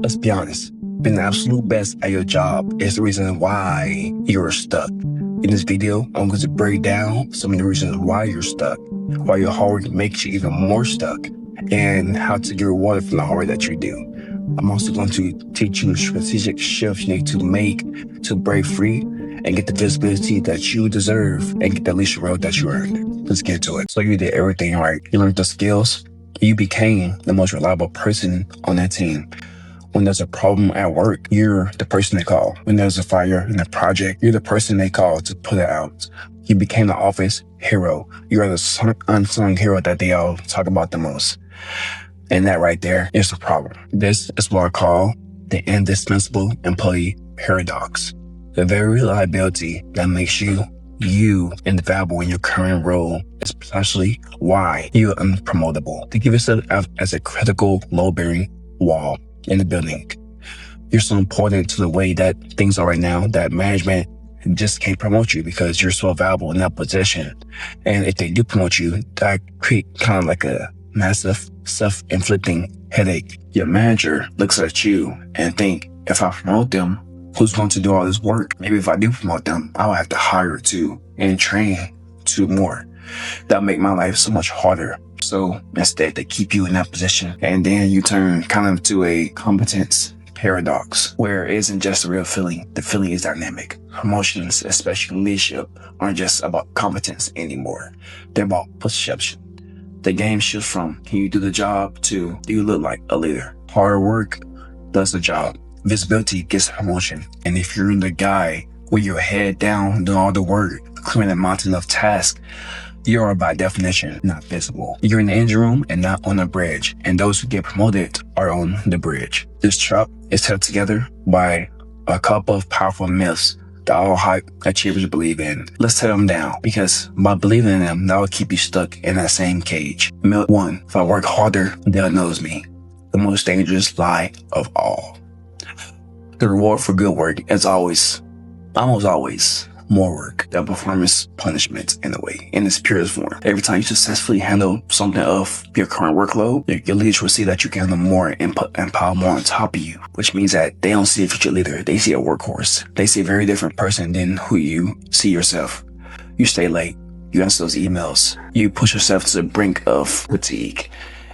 Let's be honest. Being the absolute best at your job is the reason why you're stuck. In this video, I'm going to break down some of the reasons why you're stuck, why your hard work makes you even more stuck, and how to get rewarded from the hard work that you do. I'm also going to teach you the strategic shifts you need to make to break free and get the visibility that you deserve and get the leadership role that you earned. Let's get to it. So you did everything right. You learned the skills. You became the most reliable person on that team. When there's a problem at work, you're the person they call. When there's a fire in a project, you're the person they call to put it out. You became the office hero. You're the unsung hero that they all talk about the most. And that right there is the problem. This is what I call the indispensable employee paradox. The very reliability that makes you invaluable in your current role is precisely why you're unpromotable. To give yourself as a critical load-bearing wall in the building. You're so important to the way that things are right now that management just can't promote you because you're so valuable in that position. And if they do promote you, that create kind of like a massive self-inflicting headache. Your manager looks at you and think, if I promote them, who's going to do all this work? Maybe if I do promote them, I'll have to hire two and train two more. That'll make my life so much harder. So instead, they keep you in that position. And then you turn kind of to a competence paradox where it isn't just a real feeling. The feeling is dynamic. Promotions, especially leadership, aren't just about competence anymore. They're about perception. The game shifts from can you do the job to do you look like a leader? Hard work does the job. Visibility gets promotion. And if you're the guy with your head down doing all the work, clearing a mountain of tasks, you are by definition not visible. You're in the engine room and not on the bridge. And those who get promoted are on the bridge. This trap is held together by a couple of powerful myths that all hype achievers believe in. Let's tear them down because by believing in them, that will keep you stuck in that same cage. Myth 1, if I work harder, they'll notice me. The most dangerous lie of all. The reward for good work is almost always more work than performance punishment in a way, in its purest form. Every time you successfully handle something of your current workload, your leaders will see that you can handle more and pile more on top of you, which means that they don't see a future leader. They see a workhorse. They see a very different person than who you see yourself. You stay late. You answer those emails. You push yourself to the brink of fatigue,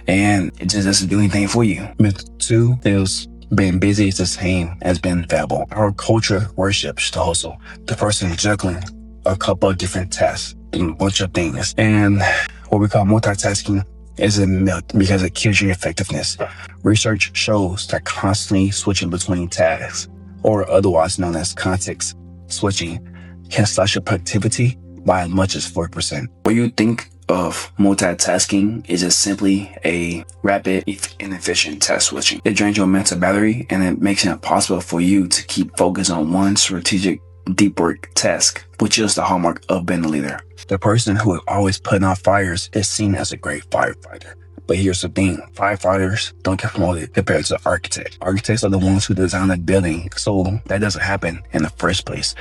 and it just doesn't do anything for you. Myth 2 is being busy is the same as being valuable. Our culture worships the hustle, the person juggling a couple of different tasks and a bunch of things. And what we call multitasking is a myth because it kills your effectiveness. Research shows that constantly switching between tasks, or otherwise known as context switching, can slash your productivity by as much as 4%. What you think of multitasking is just simply a rapid, inefficient task switching. It drains your mental battery and it makes it impossible for you to keep focus on one strategic deep work task, which is the hallmark of being a leader. The person who is always putting out fires is seen as a great firefighter. But here's the thing, firefighters don't get promoted compared to architects. Architects are the ones who design the building, so that doesn't happen in the first place.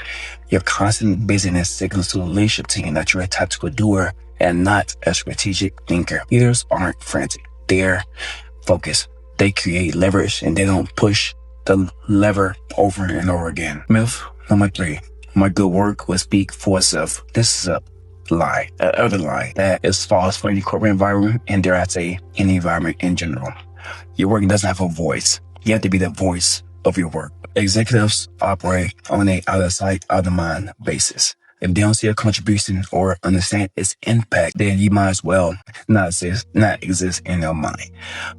Your constant busyness signals to the leadership team that you're a tactical doer and not a strategic thinker. Leaders aren't frantic. They're focused. They create leverage and they don't push the lever over and over again. Myth number 3. My good work will speak for itself. This is a lie, another lie that is false for any corporate environment and dare I say any environment in general. Your work doesn't have a voice. You have to be the voice of your work. Executives operate on a out of sight, out of mind basis. If they don't see a contribution or understand its impact, then you might as well not exist in their mind.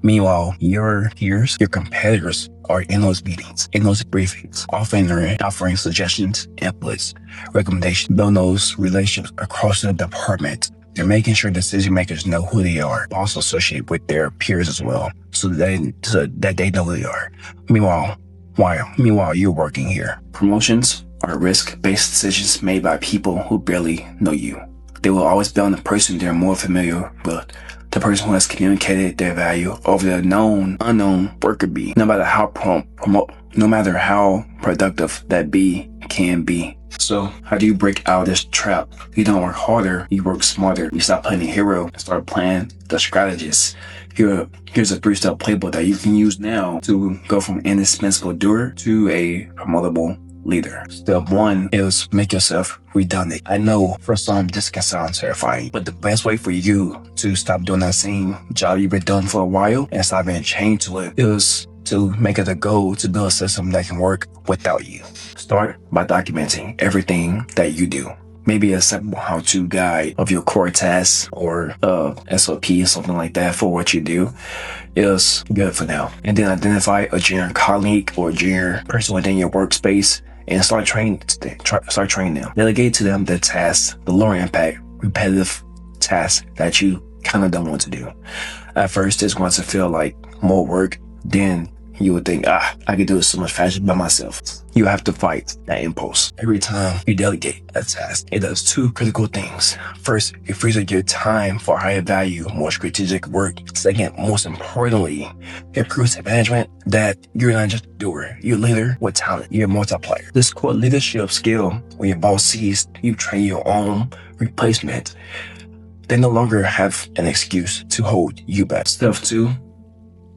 Meanwhile, your peers, your competitors are in those meetings, in those briefings, often offering suggestions, inputs, recommendations, building those relationships across the department. They're making sure decision makers know who they are, also associate with their peers as well, so that they know who they are. Meanwhile, you're working here. Promotions are risk-based decisions made by people who barely know you. They will always bet on the person they're more familiar with the person who has communicated their value over the known, unknown worker bee, no matter how no matter how productive that bee can be. So how do you break out of this trap? You don't work harder, you work smarter. You stop playing the hero and start playing the strategist. Here's a 3-step playbook that you can use now to go from an indispensable doer to a promotable leader. Step 1 is make yourself redundant. I know for some this can sound terrifying, but the best way for you to stop doing that same job you've been doing for a while and stop being chained to it is to make it a goal to build a system that can work without you. Start by documenting everything that you do. Maybe a simple how-to guide of your core tasks or SOP, something like that for what you do is good for now. And then identify a junior colleague or junior person within your workspace and start training them. Delegate to them the tasks, the lower impact, repetitive tasks that you kind of don't want to do. At first, it's going to feel like more work. Then you would think, I could do it so much faster by myself. You have to fight that impulse. Every time you delegate a task, it does 2 critical things. First, it frees up your time for higher value, more strategic work. Second, most importantly, it proves to management that you're not just a doer, you're a leader with talent, you're a multiplier. This core leadership skill, when your boss sees you train your own replacement, they no longer have an excuse to hold you back. Step 2,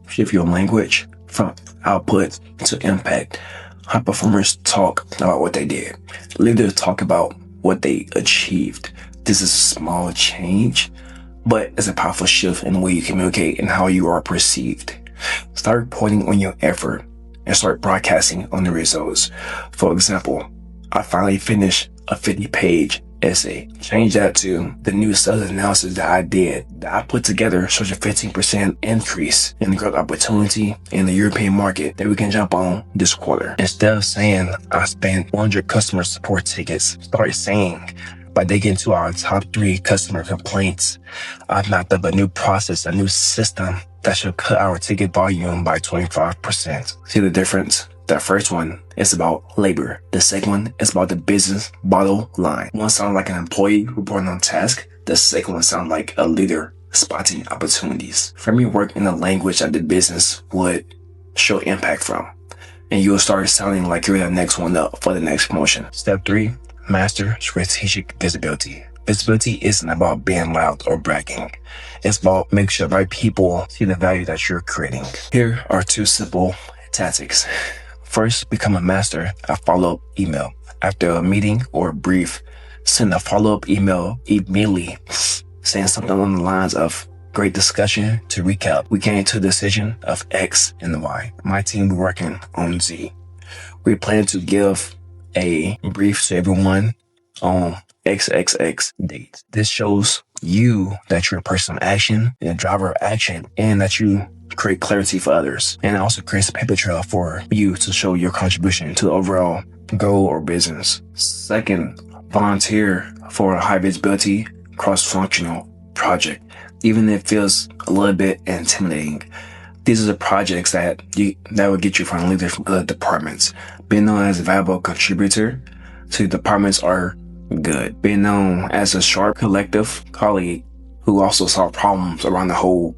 shift your language from output to impact. High performers talk about what they did. Leaders talk about what they achieved. This is a small change, but it's a powerful shift in the way you communicate and how you are perceived. Start reporting on your effort and start broadcasting on the results. For example, I finally finished a 50-page essay. Change that to the new sales analysis that I put together shows a 15% increase in the growth opportunity in the European market that we can jump on this quarter. Instead of saying I spent 100 customer support tickets, start saying by digging into our top 3 customer complaints, I've mapped up a new process, a new system that should cut our ticket volume by 25%. See the difference? The first one is about labor. The second one is about the business bottom line. One sounds like an employee reporting on task. The second one sounds like a leader spotting opportunities. Frame your work in the language that the business would show impact from, and you'll start sounding like you're the next one up for the next promotion. Step 3, master strategic visibility. Visibility isn't about being loud or bragging. It's about making sure the right people see the value that you're creating. Here are 2 simple tactics. First, become a master at follow-up email. After a meeting or a brief, send a follow-up email immediately, saying something along the lines of, great discussion. To recap, we came to a decision of X and Y. My team will be working on Z. We plan to give a brief to everyone on XXX date. This shows you that you're a person of action and a driver of action, and that you create clarity for others, and it also creates a paper trail for you to show your contribution to the overall goal or business. Second, volunteer for a high visibility cross-functional project, even if it feels a little bit intimidating. These are the projects that will get you from leaders from other departments. Being known as a valuable contributor to departments are good. Being known as a sharp collective colleague who also solve problems around the whole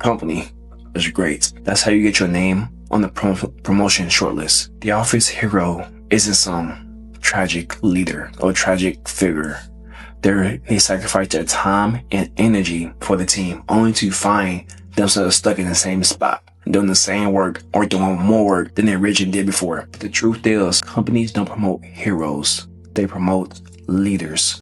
company is great. That's how you get your name on the promotion shortlist. The office hero isn't some tragic leader or tragic figure. They sacrifice their time and energy for the team only to find themselves stuck in the same spot, doing the same work or doing more work than they originally did before. But the truth is, companies don't promote heroes. They promote leaders.